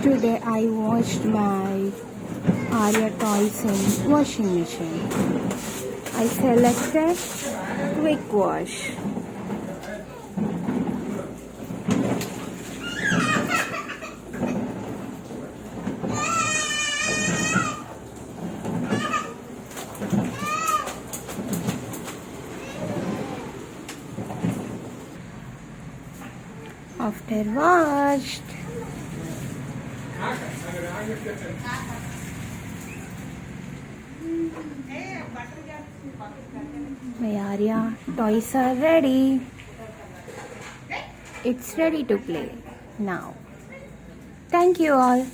Today I washed my Aarya toys in washing machine. I selected quick wash. After washed, my Aarya toys are ready. It's ready to play now. Thank you all.